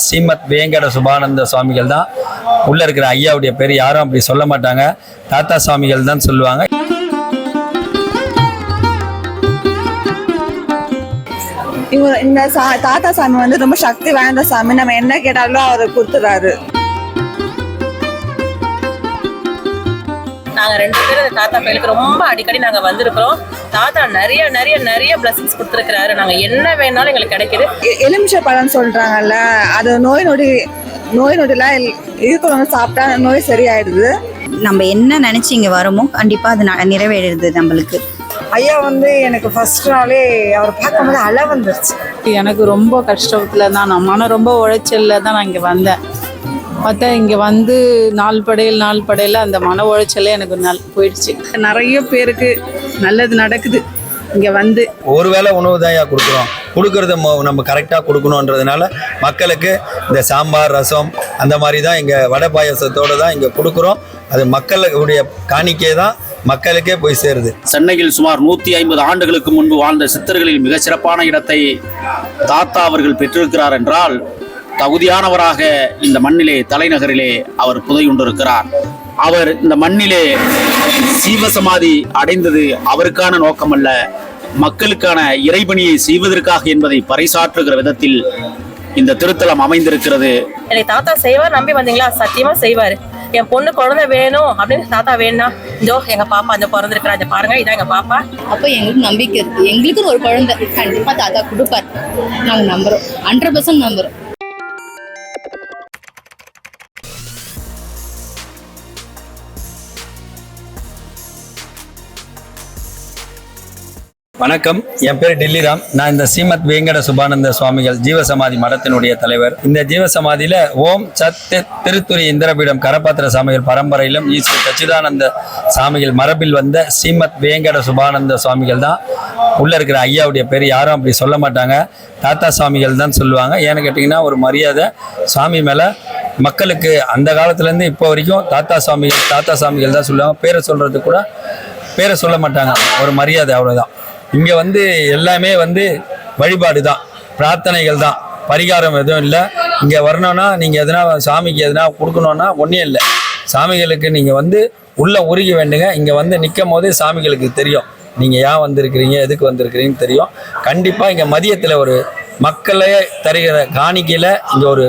ஸ்ரீமத் வேங்கட சுபானந்த சுவாமிகள் தான் உள்ள இருக்கிற ஐயாவுடைய பேர். யாரும் அப்படி சொல்ல மாட்டாங்க, தாத்தா சுவாமிகள் தான் சொல்லுவாங்க. இந்த தாத்தா சாமி வந்து ரொம்ப சக்தி வாய்ந்த சாமி. நம்ம என்ன கேட்டாலும் அவர் கொடுத்துறாரு. நாங்க 2 பேரும் தாத்தா கோயிலுக்கு ரொம்ப அடிக்கடி நாங்க வந்திருக்கிறோம். தாத்தா நிறைய நிறைய நிறைய பிளஸிங்ஸ் கொடுத்துருக்கிறாரு. நாங்க என்ன வேணாலும் எங்களுக்கு கிடைக்குது. எலுமிச்சை பழம் சொல்றாங்கல்ல, அது நோய் நொடிலாம் இருக்கிறவங்க சாப்பிட்டா நோய் சரியாயிடுது. நம்ம என்ன நினைச்சு இங்க வரோமோ கண்டிப்பா அது நிறைவேறுது நம்மளுக்கு. ஐயா வந்து எனக்கு ஃபர்ஸ்ட் நாளே அவர் பார்க்கும்போது அலை வந்துருச்சு. எனக்கு ரொம்ப கஷ்டத்துல தான், நான் மனம் ரொம்ப உழைச்சல்ல தான் நான் இங்கே வந்தேன். பார்த்தா இங்கே வந்து நாள் படையில் அந்த மன உழைச்சலே எனக்கு போயிடுச்சு. நிறைய பேருக்கு நல்லது நடக்குது இங்கே வந்து. ஒருவேளை உணவு தான் கொடுக்குறோம், கொடுக்கறத நம்ம கரெக்டாக கொடுக்கணுன்றதுனால மக்களுக்கு இந்த சாம்பார் ரசம் அந்த மாதிரி தான் இங்கே வடை பாயசத்தோடு தான் இங்கே கொடுக்குறோம். அது மக்களுடைய காணிக்கை தான் மக்களுக்கே போய் சேருது. சென்னையில் சுமார் 150 ஆண்டுகளுக்கு முன்பு வாழ்ந்த சித்தர்களில் மிகச் சிறப்பான இடத்தை தாத்தா அவர்கள் பெற்றிருக்கிறார் என்றால் தகுதியானவராக இந்த மண்ணிலே தலைநகரிலே அவர் புதையுண்டிருக்கிறார். அவர் இந்த மண்ணிலே சீவசமாதி அடைந்தது அவருக்கான நோக்கமல்ல, மக்களுக்கான இறைபணியை செய்வதற்காக என்பதை பறைசாற்றுகிற விதத்தில் இந்த திருத்தலம் அமைந்திருக்கிறது. எனக்கு தாத்தா செய்வார் நம்பி வந்தீங்களா? சத்தியமா செய்வாரு. என் பொண்ணு குழந்தை வேணும் அப்படின்னு தாத்தா வேணும்னா இதோ எங்க பாப்பா அந்த பிறந்திருக்கிறா, அதை பாருங்க, இதான் எங்க பாப்பா. அப்போ எங்களுக்கு நம்பிக்கை இருக்கு, எங்களுக்கு ஒரு குழந்தை கண்டிப்பா தாத்தா கொடுப்பார். நாங்க நம்புறோம், 100% நம்புறோம். வணக்கம், என் பேர் டில்லிராம். நான் இந்த ஸ்ரீமத் வேங்கட சுபானந்த சுவாமிகள் ஜீவசமாதி மடத்தினுடைய தலைவர். இந்த ஜீவசமாதியில ஓம் சத் திருத்துறை இந்திரபீடம் கரபாத்திர சாமிகள் பரம்பரையிலும் ஈஸ்வர சச்சிதானந்த சாமிகள் மரபில் வந்த ஸ்ரீமத் வேங்கட சுபானந்த சுவாமிகள் தான் உள்ள இருக்கிற ஐயாவுடைய பேர். யாரும் அப்படி சொல்ல மாட்டாங்க, தாத்தா சுவாமிகள் தான் சொல்லுவாங்க. ஏன்னு கேட்டிங்கன்னா ஒரு மரியாதை சுவாமி மேலே மக்களுக்கு அந்த காலத்துலேருந்து இப்போ வரைக்கும் தாத்தா சுவாமிகள் தான் சொல்லுவாங்க. பேரை சொல்கிறது கூட பேரை சொல்ல மாட்டாங்க, ஒரு மரியாதை, அவ்வளோதான். இங்கே வந்து எல்லாமே வந்து வழிபாடு தான், பிரார்த்தனைகள் தான், பரிகாரம் எதுவும் இல்லை. இங்கே வரணும்னா நீங்கள் எதனா சாமிக்கு எதனா கொடுக்கணுன்னா ஒன்றே இல்லை. சாமிகளுக்கு நீங்கள் வந்து உள்ளே உருகி வேண்டுங்க. இங்கே வந்து நிற்கும் போதே சாமிகளுக்கு தெரியும் நீங்கள் ஏன் வந்திருக்கிறீங்க, எதுக்கு வந்திருக்கிறீங்கன்னு தெரியும். கண்டிப்பாக இங்கே மதியத்தில் ஒரு மக்களே தருகிற காணிக்கையில் இங்கே ஒரு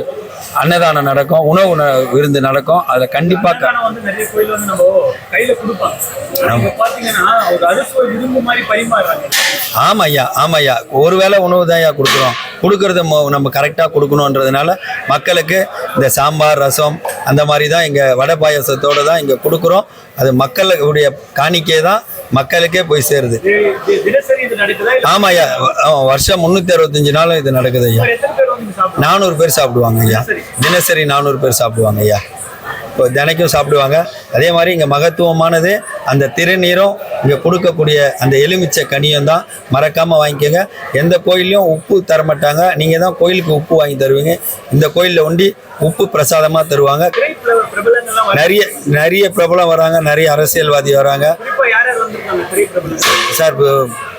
அன்னதானம் நடக்கும், உணவு விருந்து நடக்கும். அதில் கண்டிப்பாக ஆமாய்யா ஒருவேளை உணவு தான் கொடுக்குறோம், கொடுக்கறத நம்ம கரெக்டாக கொடுக்கணுன்றதுனால மக்களுக்கு இந்த சாம்பார் ரசம் அந்த மாதிரி தான் இங்கே வடை பாயசத்தோடு தான் இங்கே கொடுக்குறோம். அது மக்களுடைய காணிக்கை தான் மக்களுக்கே போய் சேருது. ஆமாய்யா, வருஷம் 365 நாளும் இது நடக்குது ஐயா. 400 பேர் சாப்பிடுவாங்க ஐயா, தினசரி 400 பேர் சாப்பிடுவாங்க ஐயா. இப்போ தினைக்கும் சாப்பிடுவாங்க. அதே மாதிரி இங்கே மகத்துவமானது அந்த திருநீரும் இங்கே கொடுக்கக்கூடிய அந்த எலுமிச்சை கனியும் தான். மறக்காமல் வாங்கிக்கோங்க. எந்த கோயிலையும் உப்பு தரமாட்டாங்க, நீங்கள் தான் கோயிலுக்கு உப்பு வாங்கி தருவீங்க. இந்த கோயிலில் ஒண்டி உப்பு பிரசாதமாக தருவாங்க. நிறைய பிரபலம் வராங்க, நிறைய அரசியல்வாதி வராங்க சார்.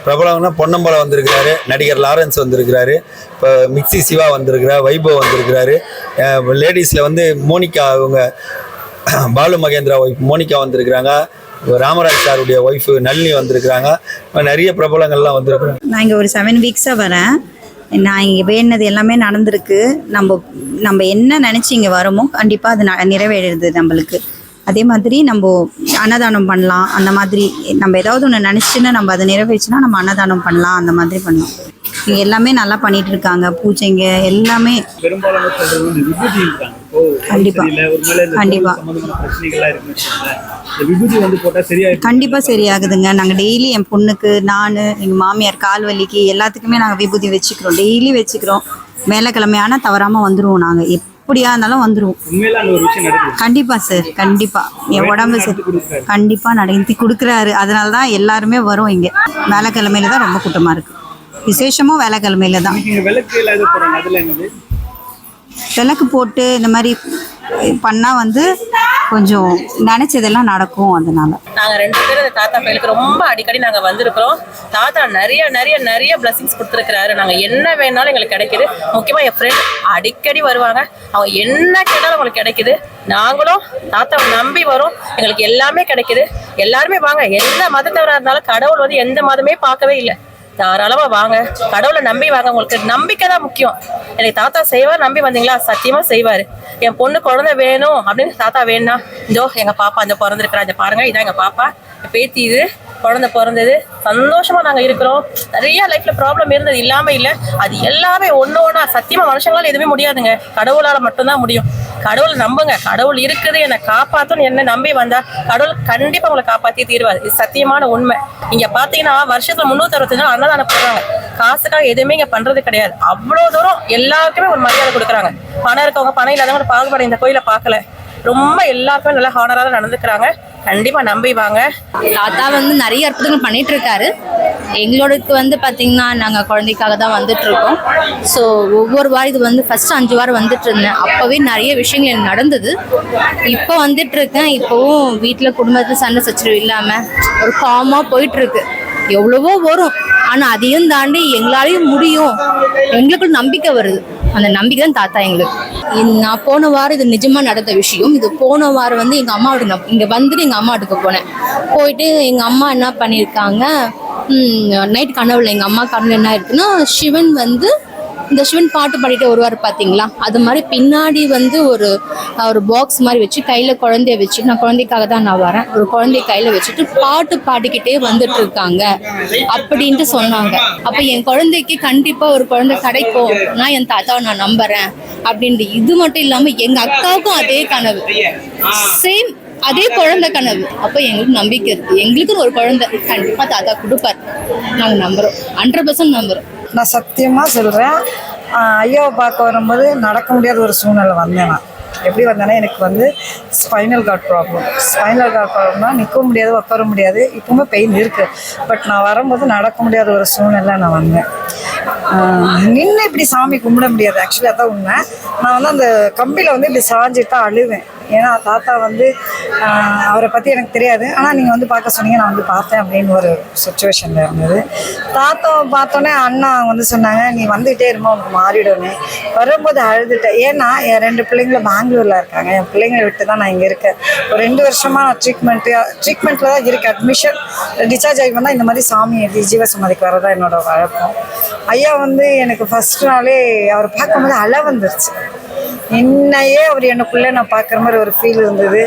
பிரபலம்னா பொன்னம்பலம் வந்திருக்கிறாரு, நடிகர் லாரன்ஸ் வந்திருக்கிறாரு, இப்போ மிக்சி சிவா வந்திருக்கிறார், வைபவ் வந்திருக்கிறாரு. லேடிஸில் வந்து மோனிகா, அவங்க பாலு மகேந்திரா ஒய்ஃப் மோனிகா வந்திருக்கிறாங்க. ராமராஜ் சாருடைய ஒய்ஃபு நளினி வந்திருக்கிறாங்க. நிறைய பிரபலங்கள்லாம் வந்திருக்கிறாங்க. நான் இங்கே ஒரு 7 வீக்ஸாக வரேன். நான் இங்கே வேணுனது எல்லாமே நடந்திருக்கு. நம்ம என்ன நினச்சி இங்கே வரோமோ கண்டிப்பாக அது நிறைவேறுது நம்மளுக்கு. அதே மாதிரி நம்ம அன்னதானம் பண்ணலாம். அந்த மாதிரி நம்ம ஏதாவது ஒன்று நினச்சின்னா நம்ம அதை நிறைவேச்சுன்னா நம்ம அன்னதானம் பண்ணலாம். அந்த மாதிரி பண்ணலாம். இங்கே எல்லாமே நல்லா பண்ணிட்டு இருக்காங்க. பூஜைங்க எல்லாமே கண்டிப்பாக சரியாகுதுங்க. நாங்கள் டெய்லி என் பொண்ணுக்கு, நான், எங்கள் மாமியார் கால் வலிக்கு எல்லாத்துக்குமே நாங்கள் விபூதி வச்சுக்கிறோம், டெய்லி வச்சுக்கிறோம். வேலைக்கிழமையான தவறாமல் வந்துடுவோம். நாங்கள் எப்படியா இருந்தாலும் வந்துடுவோம். கண்டிப்பாக சார், கண்டிப்பாக என் உடம்பு சார் கண்டிப்பாக நடத்தி கொடுக்குறாரு. அதனால தான் எல்லாருமே வரும். இங்கே வேலைக்கிழமையில தான் ரொம்ப கூட்டமாக இருக்குது. விசேஷமும் வேலைக்கிழமையில தான். விளக்கு போட்டு இந்த மாதிரி பண்ணால் வந்து கொஞ்சம் நினச்சதெல்லாம் நடக்கும். அதனால நாங்கள் 2 பேரும் இந்த தாத்தா கோயிலுக்கு ரொம்ப அடிக்கடி நாங்கள் வந்திருக்கிறோம். தாத்தா நிறைய நிறைய நிறைய பிளஸிங்ஸ் கொடுத்துருக்கிறாரு. நாங்கள் என்ன வேணாலும் எங்களுக்கு கிடைக்குது. முக்கியமாக என் ஃப்ரெண்ட் அடிக்கடி வருவாங்க. அவங்க என்ன கேட்டாலும் அவங்களுக்கு கிடைக்குது. நாங்களும் தாத்தாவை நம்பி வரோம். எங்களுக்கு எல்லாமே கிடைக்குது. எல்லாருமே வாங்க. எந்த மதத்தவராக இருந்தாலும் கடவுள் வந்து எந்த மதமே பார்க்கவே இல்லை. தாராளமாக வாங்க. கடவுளை நம்பி வாங்க. உங்களுக்கு நம்பிக்கை தான் முக்கியம். எனக்கு தாத்தா செய்வார், நம்பி வந்தீங்களா சத்தியமாக செய்வார். என் பொண்ணு குழந்தை வேணும் அப்படின்னு தாத்தா வேணும்னா இதோ எங்கள் பாப்பா அந்த பிறந்திருக்கிறா, இந்த பாருங்க, இதான் எங்கள் பாப்பா பேத்தி, இது குழந்தை பிறந்தது. சந்தோஷமா நாங்கள் இருக்கிறோம். நிறைய லைஃப்ல ப்ராப்ளம் இருந்தது, இல்லாமல் இல்லை. அது எல்லாமே ஒன்றா சத்தியமாக மனுஷங்களால் எதுவுமே முடியாதுங்க. கடவுளால் மட்டும்தான் முடியும். கடவுள் நம்புங்க. கடவுள் இருக்குது, என்னை காப்பாற்றும். என்ன நம்பி வந்தா கடவுள் கண்டிப்பாக உங்களை காப்பாற்றி தீர்வார். இது சத்தியமான உண்மை. இங்கே பார்த்தீங்கன்னா வருஷத்துல 365 நாள் அன்னதானம் போடுறாங்க. காசுக்காக எதுவுமே இங்கே பண்றது கிடையாது. அவ்வளோ தூரம் எல்லாருக்குமே ஒரு மரியாதை கொடுக்குறாங்க. பணம் இருக்கவங்க பணம் இல்லாதவங்க பாகுபாடு இந்த கோயிலை பார்க்கல. ரொம்ப எல்லாருக்குமே நல்லா ஹானராக நடந்துக்கிறாங்க. கண்டிப்பா நம்பி வாங்க. தாத்தா வந்து நிறைய அற்புதங்கள் பண்ணிட்டு இருக்காரு. எங்களோடக்கு வந்து பார்த்தீங்கன்னா நாங்கள் குழந்தைக்காக தான் வந்துட்டு இருக்கோம். ஸோ ஒவ்வொரு வாரம் இது வந்து ஃபர்ஸ்ட் 5 வாரம் வந்துட்டு இருந்தேன். அப்போவே நிறைய விஷயங்கள் எனக்கு நடந்தது. இப்போ வந்துட்டு இருக்கேன். இப்போவும் வீட்டில் குடும்பத்தில் சண்டை சச்சரவு இல்லாமல் ஒரு காமாக போயிட்டு இருக்கு. எவ்வளவோ வரும், ஆனால் அதையும் தாண்டி எங்களாலையும் முடியும். எங்களுக்குள்ள நம்பிக்கை வருது. அந்த நம்பிக்கை தான் தாத்தா எங்களுக்கு. நான் போன வாரம் இது நிஜமாக நடந்த விஷயம். இது போன வாரம் வந்து எங்கள் அம்மா வீட்டுக்கு நான் இங்கே வந்துட்டு எங்கள் அம்மா வீட்டுக்கு போனேன். போயிட்டு எங்கள் அம்மா என்ன பண்ணியிருக்காங்க, நைட் கனவுல எங்கள் அம்மா கனவு என்ன இருக்குன்னா, சிவன் வந்து இந்த சிவன் பாட்டு பாடிட்டு வருவார் பார்த்தீங்களா, அது மாதிரி பின்னாடி வந்து ஒரு பாக்ஸ் மாதிரி வச்சு கையில் குழந்தைய வச்சு, நான் குழந்தைக்காக தான் நான் வரேன், ஒரு குழந்தைய கையில் வச்சுட்டு பாட்டு பாடிக்கிட்டே வந்துட்டு இருக்காங்க அப்படின்ட்டு சொன்னாங்க. அப்போ என் குழந்தைக்கு கண்டிப்பாக ஒரு குழந்தை கிடைக்கும், நான் என் தாத்தாவை நான் நம்புறேன் அப்படின்ட்டு. இது மட்டும் இல்லாமல் எங்கள் அக்காவுக்கும் அதே கனவு, சேம் அதே குழந்தை கனவு. அப்போ எங்களுக்கு நம்பிக்கை இருக்குது. எங்களுக்குன்னு ஒரு குழந்தை கண்டிப்பாக தாத்தா கொடுப்பார். நாங்கள் நம்புகிறோம், 100% நம்புகிறோம். நான் சத்தியமாக சொல்கிறேன், ஐயாவை பார்க்க வரும்போது நடக்க முடியாத ஒரு சூழ்நிலை வந்தேன். நான் எப்படி வந்தேன்னா, எனக்கு வந்து ஸ்பைனல் கார்ட் ப்ராப்ளம்னா நிற்க முடியாது, உட்கார முடியாது. இப்போவுமே பெயின் இருக்குது. பட் நான் வரும்போது நடக்க முடியாத ஒரு சூழ்நிலை நான் வந்தேன். நின்று இப்படி சாமி கும்பிட முடியாது. ஆக்சுவலி அதான் உண்மை. நான் வந்து அந்த கம்பியில் வந்து இப்படி சாஞ்சிட்டு தான் அழுவேன். ஏன்னா தாத்தா வந்து அவரை பற்றி எனக்கு தெரியாது. ஆனால் நீங்கள் வந்து பார்க்க சொன்னீங்க, நான் வந்து பார்த்தேன் அப்படின்னு ஒரு சுச்சுவேஷனில் இருந்தது. தாத்தாவை பார்த்தோன்னே அண்ணா வந்து சொன்னாங்க, நீ வந்துகிட்டே இருமா, உனக்கு மாறிடும்னு. வரும்போது அழுதுட்டேன். ஏன்னா என் 2 பிள்ளைங்களும் பெங்களூரில் இருக்காங்க. என் பிள்ளைங்களை விட்டு தான் நான் இங்கே இருக்கேன். ஒரு 2 வருஷமாக நான் ட்ரீட்மெண்ட்டில் தான் இருக்கேன். அட்மிஷன் டிஸ்சார்ஜ் ஆகி வந்தால் இந்த மாதிரி சாமி ஜீவசமாதிக்கு வரதான் என்னோட வழக்கம். ஐயா வந்து எனக்கு ஃபர்ஸ்ட் நாளே அவர் பார்க்கும்போது அழ வந்துருச்சு. என்னையே அவர் எனக்குள்ளே நான் பார்க்குற மாதிரி ஒரு ஃபீல் இருந்தது.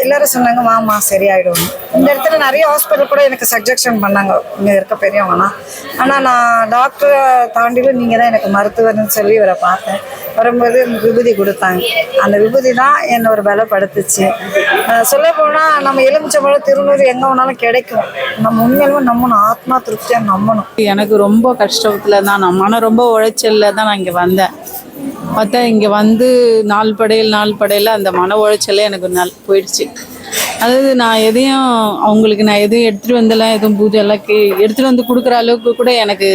எல்லாரும் சொன்னாங்க, வாமா சரியாயிடும். இந்த இடத்துல நிறைய ஹாஸ்பிட்டல் கூட எனக்கு சஜெக்ஷன் பண்ணாங்க, இங்கே இருக்க பெரியவங்கன்னா. ஆனால் நான் டாக்டரை தாண்டிலும் நீங்கள் தான் எனக்கு மருத்துவர்னு சொல்லி இவரை பார்த்தேன். வரும்போது விபூதி கொடுத்தாங்க. அந்த விபூதி தான் என்னை ஒரு பலப்படுத்துச்சு. சொல்ல போனால் நம்ம எலுமிச்சம்பழம் திருநூறு எங்கே வேணாலும் கிடைக்கும். நம்ம உண்மையிலுமே நம்பணும், ஆத்மா திருப்தியாக நம்பணும். எனக்கு ரொம்ப கஷ்டத்தில் தான், நான் மனம் ரொம்ப உழைச்சலில் தான் நான் இங்கே வந்தேன். பார்த்தா இங்கே வந்து நாள் படையில் அந்த மன உழைச்சலே எனக்கு போயிடுச்சு. அதாவது நான் எதையும் அவங்களுக்கு நான் எதுவும் எடுத்துகிட்டு வந்தெல்லாம் எதுவும் பூஜை எல்லாம் எடுத்துகிட்டு வந்து கொடுக்குற அளவுக்கு கூட எனக்கு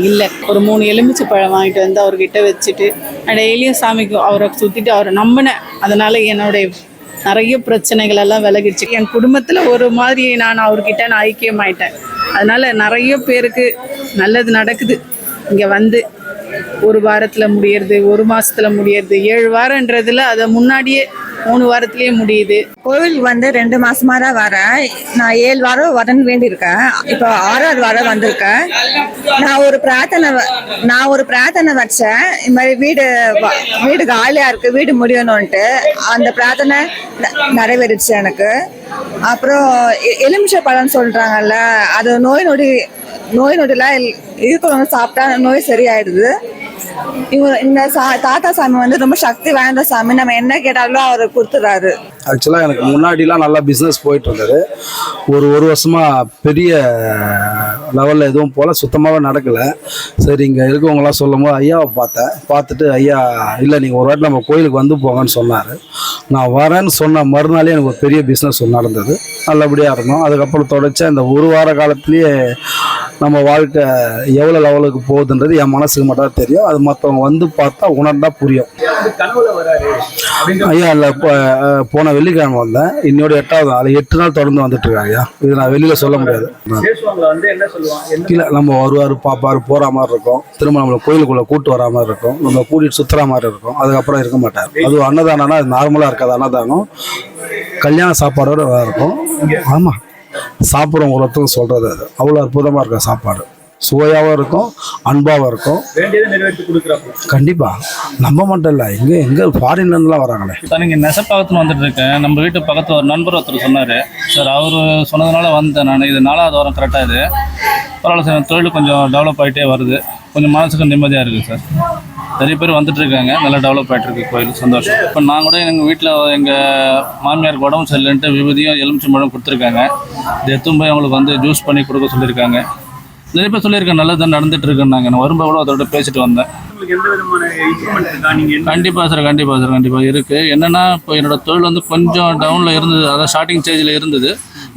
இல்லை. ஒரு 3 எலுமிச்சை பழம் வாங்கிட்டு வந்து அவர்கிட்ட வச்சுட்டு நான் டெய்லியும் சாமிக்கு அவரை சுற்றிட்டு அவரை நம்பினேன். அதனால் என்னுடைய நிறைய பிரச்சனைகள் எல்லாம் விலகிடுச்சு. என் குடும்பத்தில் ஒரு மாதிரி நான் அவர்கிட்ட நான் ஐக்கியமாயிட்டேன். அதனால் நிறைய பேருக்கு நல்லது நடக்குது. இங்கே வந்து ஒரு வாரத்தில் முடியறது, ஒரு மாசத்துல முடியறது, 7 வாரம்ன்றதுல அதை முன்னாடியே 3 வாரத்திலேயே முடியுது. கோவில் வந்து 2 மாசமா தான் வரேன். நான் 7 வாரம் வரேன்னு வேண்டியிருக்கேன். இப்போ 6வது வாரம் வந்திருக்கேன். நான் ஒரு பிரார்த்தனை வச்சேன். இந்த மாதிரி வீடு காலியா இருக்கு, வீடு முடியணும்ட்டு. அந்த பிரார்த்தனை நிறைவேறிடுச்சு எனக்கு. அப்புறம் எலுமிச்சை பழம் சொல்றாங்கல்ல, அது நோய் நொடிலாம் இருக்கிறவங்க சாப்பிட்டா நோய் சரியாயிடுது. இந்த தாத்தா சாமி வந்து ரொம்ப சக்தி வாய்ந்த சாமி. நம்ம என்ன கேட்டாலும் அவர் கொடுத்துறாரு. ஆக்சுவலாக எனக்கு முன்னாடிலாம் நல்லா பிஸ்னஸ் போயிட்டு இருந்தது. ஒரு வருஷமாக பெரிய லெவலில் எதுவும் போல் சுத்தமாகவே நடக்கலை. சரி, இங்கே இருக்கவங்களாம் சொல்லும் போது ஐயாவை பார்த்துட்டு ஐயா இல்லை நீங்கள் ஒரு வாட்டி நம்ம கோயிலுக்கு வந்து போங்கன்னு சொன்னார். நான் வரேன்னு சொன்ன மறுநாளே எனக்கு ஒரு பெரிய பிஸ்னஸ் நடந்தது. நல்லபடியாக இருந்தோம். அதுக்கப்புறம் தொடர்ச்சி இந்த 1 வார காலத்துலேயே நம்ம வாழ்க்கை எவ்வளோ லெவலுக்கு போகுதுன்றது என் மனசுக்கு மட்டும் தான் தெரியும். அது மற்றவங்க வந்து பார்த்தா உணர்ந்தா புரியும். ஐயா இல்லை போன வெள்ளிக்கிழமை வந்தேன், இன்னொரு 8வது நாள், 8 நாள் தொடர்ந்து வந்துட்டு இருக்காங்க ஐயா. இது நான் வெளியில சொல்ல முடியாது. இல்லை நம்ம வருவார் பார்ப்பார் போகிற மாதிரி இருக்கும், திரும்ப நம்மளை கோயிலுக்குள்ளே கூட்டு வரா மாதிரி இருக்கும், நம்ம கூட்டிகிட்டு சுற்றுற மாதிரி இருக்கும், அதுக்கப்புறம் இருக்க மாட்டார். அது அன்னதானம்னா அது நார்மலாக இருக்காது. அன்னதானம் கல்யாண சாப்பாடோட இருக்கும். ஆமாம், சாப்பிட்றவங்களுக்கும் சொல்கிறது அது அவ்வளோ அற்புதமாக இருக்கும். சாப்பாடு சுவையாகவும் இருக்கும், அன்பாகவும் இருக்கும். கண்டிப்பாக நம்ம மட்டும் இல்லை, எங்கே ஃபாரின்லாம் வராங்களே. சார் இங்கே நெசப்பாக்கத்தில் வந்துட்டு இருக்கேன். நம்ம வீட்டு பக்கத்தில் ஒரு நண்பர் ஒருத்தர் சொன்னார் சார், அவர் சொன்னதுனால வந்தேன் நான். இது 4வது வாரம் கரெக்டாக. இது பரவாயில்ல சார், தொழில் கொஞ்சம் டெவலப் ஆகிட்டே வருது, கொஞ்சம் மனசுக்கு நிம்மதியாக இருக்குது சார். நிறைய பேர் வந்துட்டு இருக்காங்க, நல்லா டெவலப் ஆகிட்டு இருக்கு கோயில். சந்தோஷம். இப்போ நான் கூட எங்கள் வீட்டில் எங்கள் மாமியாருக்கு உடம்பு சரியில்லைன்ட்டு விபூதியும் எலுமிச்சம்பழம் கொடுத்துருக்காங்க. இது எடுத்தும் போய் அவங்களுக்கு வந்து ஜூஸ் பண்ணி கொடுக்க சொல்லியிருக்காங்க. நிறைய பேர் சொல்லியிருக்கேன் நல்லது தான் நடந்துட்டு இருக்குன்னாங்க. நான் வரும்போது கூட அதோட பேசிட்டு வந்தேன். கண்டிப்பாக சார், கண்டிப்பாக சார், கண்டிப்பாக இருக்குது. என்னென்னா இப்போ என்னோட தொழில் வந்து கொஞ்சம் டவுனில் இருந்தது, அதான் ஸ்டார்டிங் ஸ்டேஜில் இருந்தது.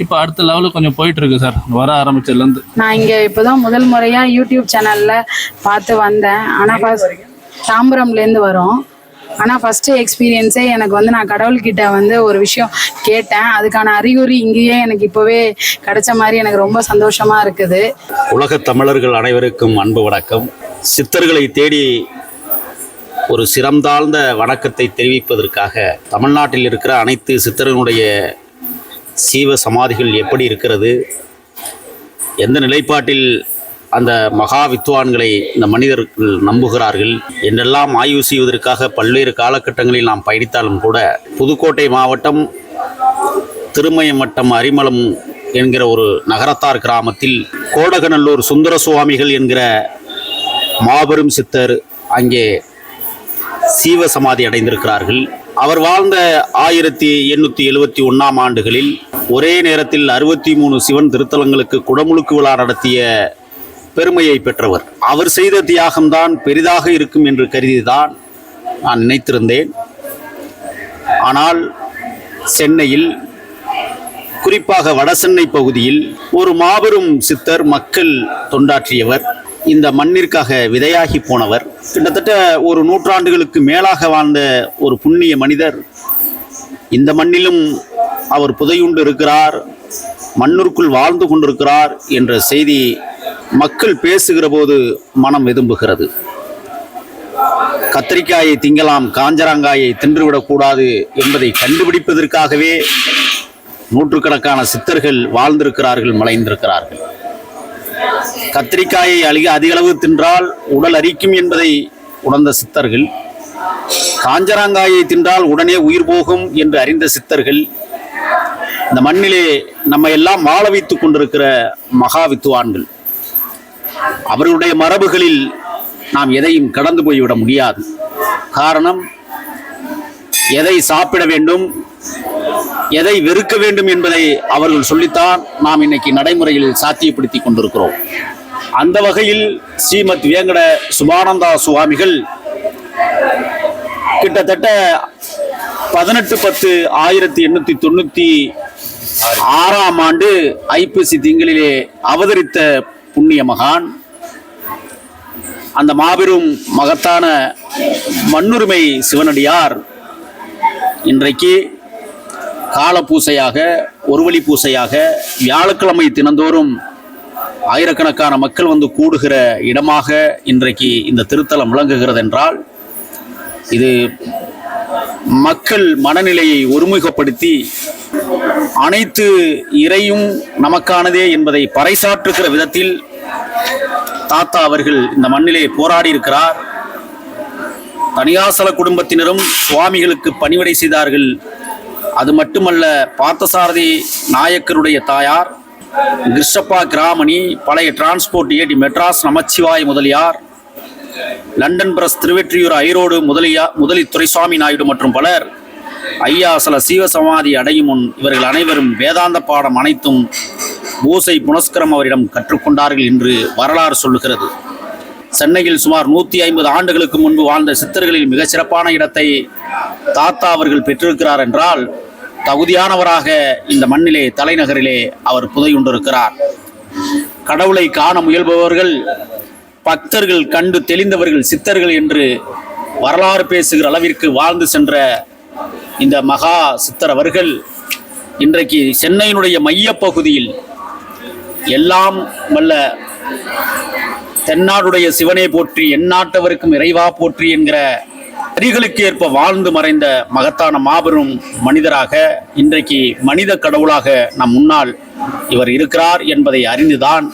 இப்போ அடுத்த லெவலுக்கு கொஞ்சம் போயிட்டுருக்கு சார், வர ஆரம்பிச்சதுலேருந்து. நான் இங்கே இப்போ தான் முதல் முறையாக யூடியூப் சேனலில் பார்த்து வந்தேன். ஆனால் தாம்பரம்லேருந்து வரோம். ஆனால் ஃபஸ்ட்டு எக்ஸ்பீரியன்ஸே எனக்கு வந்து நான் கடவுள்கிட்ட வந்து ஒரு விஷயம் கேட்டேன், அதுக்கான அறிகுறி இங்கேயே எனக்கு இப்போவே கிடைச்ச மாதிரி எனக்கு ரொம்ப சந்தோஷமாக இருக்குது. உலகத் தமிழர்கள் அனைவருக்கும் அன்பு வணக்கம். சித்தர்களை தேடி ஒரு சிறந்தாழ்ந்த வணக்கத்தை தெரிவிப்பதற்காக தமிழ்நாட்டில் இருக்கிற அனைத்து சித்தர்களுடைய சீவ சமாதிகள் எப்படி இருக்கிறது, எந்த நிலைப்பாட்டில் அந்த மகா வித்வான்களை இந்த மனிதர்கள் நம்புகிறார்கள் என்றெல்லாம் ஆய்வு செய்வதற்காக பல்வேறு காலகட்டங்களில் நாம் பயணித்தாலும் கூட புதுக்கோட்டை மாவட்டம் திருமயம் வட்டம் அரிமளம் என்கிற ஒரு நகரத்தார் கிராமத்தில் கோடகநல்லூர் சுந்தர சுவாமிகள் என்கிற மாபெரும் சித்தர் அங்கே சீவ சமாதி அடைந்திருக்கிறார்கள். அவர் வாழ்ந்த 1871ஆம் ஆண்டுகளில் ஒரே நேரத்தில் 63 சிவன் திருத்தலங்களுக்கு குடமுழுக்கு விழா நடத்திய பெருமையை பெற்றவர். அவர் செய்த தியாகம்தான் பெரிதாக இருக்கும் என்று கருதிதான் நான் நினைத்திருந்தேன். ஆனால் சென்னையில், குறிப்பாக வடசென்னை பகுதியில் ஒரு மாபெரும் சித்தர், மக்கள் தொண்டாற்றியவர், இந்த மண்ணிற்காக விதையாகி போனவர், கிட்டத்தட்ட ஒரு 100 ஆண்டுகளுக்கு மேலாக வாழ்ந்த ஒரு புண்ணிய மனிதர் இந்த மண்ணிலும் அவர் புதையுண்டு இருக்கிறார், மண்ணிற்குள் வாழ்ந்து கொண்டிருக்கிறார் என்ற செய்தி மக்கள் பேசுகிற போது மனம் வெதும்புகிறது. கத்திரிக்காயை திங்கலாம், காஞ்சராங்காயை தின்றுவிடக்கூடாது என்பதை கண்டுபிடிப்பதற்காகவே நூற்றுக்கணக்கான சித்தர்கள் வாழ்ந்திருக்கிறார்கள், மலைந்திருக்கிறார்கள். கத்திரிக்காயை அதிக அளவு தின்றால் உடல் அரிக்கும் என்பதை உணர்ந்த சித்தர்கள், காஞ்சராங்காயை தின்றால் உடனே உயிர் போகும் என்று அறிந்த சித்தர்கள், இந்த மண்ணிலே நம்ம எல்லாம் வாழ வைத்துக் கொண்டிருக்கிற மகா வித்துவான்கள். அவர்களுடைய மரபுகளில் நாம் எதையும் கடந்து போய்விட முடியாது. காரணம், எதை சாப்பிட வேண்டும், எதை வெறுக்க வேண்டும் என்பதை அவர்கள் சொல்லித்தான் நாம் இன்னைக்கு நடைமுறையில் சாத்தியப்படுத்தி கொண்டிருக்கிறோம். அந்த வகையில் ஸ்ரீமத் வேங்கட சுபானந்தா சுவாமிகள் கிட்டத்தட்ட 18/10/1896ஆம் ஆண்டு ஐப்பசி திங்களிலே அவதரித்த புண்ணிய மகான். அந்த மாபெரும் மகத்தான மண்ணுரிமை சிவனடியார் இன்றைக்கு கால பூசையாக, ஒருவழி பூசையாக, வியாழக்கிழமை தினந்தோறும் ஆயிரக்கணக்கான மக்கள் வந்து கூடுகிற இடமாக இன்றைக்கு இந்த திருத்தலம் விளங்குகிறது என்றால், இது மக்கள் மனநிலையை ஒருமுகப்படுத்தி அனைத்து இறையும் நமக்கானதே என்பதை பறைசாற்றுகிற விதத்தில் தாத்தா அவர்கள் இந்த மண்ணிலே போராடி இருக்கிறார். தனியாசல குடும்பத்தினரும் சுவாமிகளுக்கு பணிவிடை செய்தார்கள். அது மட்டுமல்ல, பார்த்தசாரதி நாயக்கருடைய தாயார் கிருஷ்ணப்பா கிராமணி, பழைய transport A D Madras Namachivaya Mudaliar, London press Thiruvottiyur ஐரோடு முதலி துரைசாமி நாயுடு மற்றும் பலர் ஐயாசல சீவசமாதி அடையும் முன் இவர்கள் அனைவரும் வேதாந்த பாடம் அனைத்தும் பூசை புனஸ்கரம் அவரிடம் கற்றுக்கொண்டார்கள் என்று வரலாறு சொல்லுகிறது. சென்னையில் சுமார் 150 ஆண்டுகளுக்கு முன்பு வாழ்ந்த சித்தர்களில் மிகச் சிறப்பான இடத்தை தாத்தா அவர்கள் பெற்றிருக்கிறார் என்றால், தகுதியானவராக இந்த மண்ணிலே, தலைநகரிலே அவர் புதையுண்டிருக்கிறார். கடவுளை காண முயல்பவர்கள், பக்தர்கள், கண்டு தெளிந்தவர்கள், சித்தர்கள் என்று வரலாறு பேசுகிற அளவிற்கு வாழ்ந்து சென்ற இந்த மகா சித்தர் அவர்கள் இன்றைக்கு சென்னையினுடைய மையப்பகுதியில் எல்லாம் வல்ல தென்னாடுடைய சிவனை போற்றி எந்நாட்டவருக்கும் இறைவா போற்றி என்கிற வரிகளுக்கு ஏற்ப வாழ்ந்து மறைந்த மகத்தான மாபெரும் மனிதராக இன்றைக்கு மனித கடவுளாக நம் முன்னால் இவர் இருக்கிறார் என்பதை அறிந்துதான்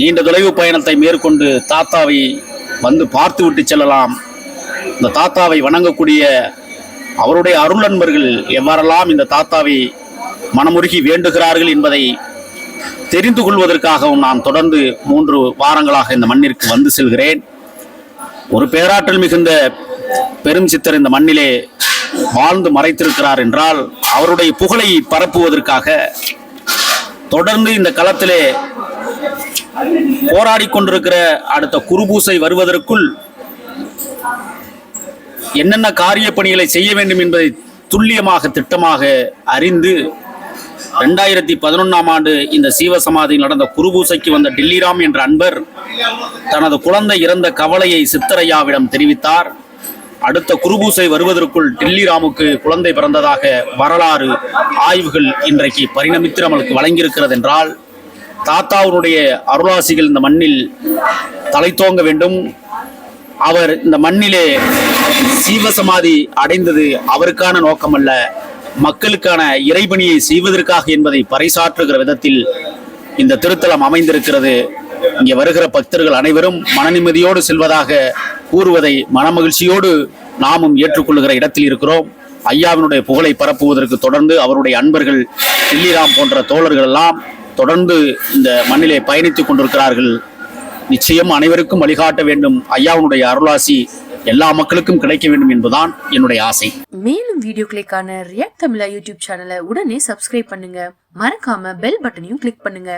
நீண்ட தொலைவு பயணத்தை மேற்கொண்டு தாத்தாவை வந்து பார்த்து விட்டு செல்லலாம். இந்த தாத்தாவை வணங்கக்கூடிய அவருடைய அருள் நண்பர்கள் எவ்வாறெல்லாம் இந்த தாத்தாவை மனமுருகி வேண்டுகிறார்கள் என்பதை தெரிந்து கொள்வதற்காகவும் நான் தொடர்ந்து 3 வாரங்களாக இந்த மண்ணிற்கு வந்து செல்கிறேன். ஒரு பேராற்றல் மிகுந்த பெரும் சித்தர் இந்த மண்ணிலே வாழ்ந்து மறைத்திருக்கிறார் என்றால் அவருடைய புகழை பரப்புவதற்காக தொடர்ந்து இந்த களத்திலே போராடி கொண்டிருக்கிற அடுத்த குருபூசை வருவதற்குள் என்னென்ன காரிய பணிகளை செய்ய வேண்டும் என்பதை துல்லியமாக திட்டமாக அறிந்து 2011ஆம் ஆண்டு இந்த சீவசமாதியில் நடந்த குருபூசைக்கு வந்த டில்லிராம் என்ற அன்பர் தனது குழந்தை இறந்த கவலையை சித்தரையாவிடம் தெரிவித்தார். அடுத்த குருபூசை வருவதற்குள் டில்லிராமுக்கு குழந்தை பிறந்ததாக வரலாறு ஆய்வுகள் இன்றைக்கு பரிணமித்து நம்மளுக்கு வழங்கியிருக்கிறது என்றால் தாத்தாவுடைய அருளாசிகள் இந்த மண்ணில் தலைத்தோங்க வேண்டும். அவர் இந்த மண்ணிலே சீவசமாதி அடைந்தது அவருக்கான நோக்கமல்ல, மக்களுக்கான இறைபணியை செய்வதற்காக என்பதை பறைசாற்றுகிற விதத்தில் இந்த திருத்தலம் அமைந்திருக்கிறது. இங்கே வருகிற பக்தர்கள் அனைவரும் மனநிம்மதியோடு செல்வதாக கூறுவதை மனமகிழ்ச்சியோடு நாமும் ஏற்றுக்கொள்ளுகிற இடத்தில் இருக்கிறோம். ஐயாவினுடைய புகழை பரப்புவதற்கு தொடர்ந்து அவருடைய அன்பர்கள் டில்லிராம் போன்ற தோழர்கள் எல்லாம் தொடர்ந்து இந்த மண்ணிலே பயணித்துக் கொண்டிருக்கிறார்கள். நிச்சயம் அனைவருக்கும் வழிகாட்ட வேண்டும். ஐயாவுடைய அருளாசி எல்லா மக்களுக்கும் கிடைக்க வேண்டும் என்பதுதான் என்னுடைய ஆசை. மேலும் வீடியோக்களுக்கான ரியாக்ட் தமிழா யூடியூப் சேனலை உடனே சப்ஸ்கிரைப் பண்ணுங்க. மறக்காம பெல் பட்டனையும் கிளிக் பண்ணுங்க.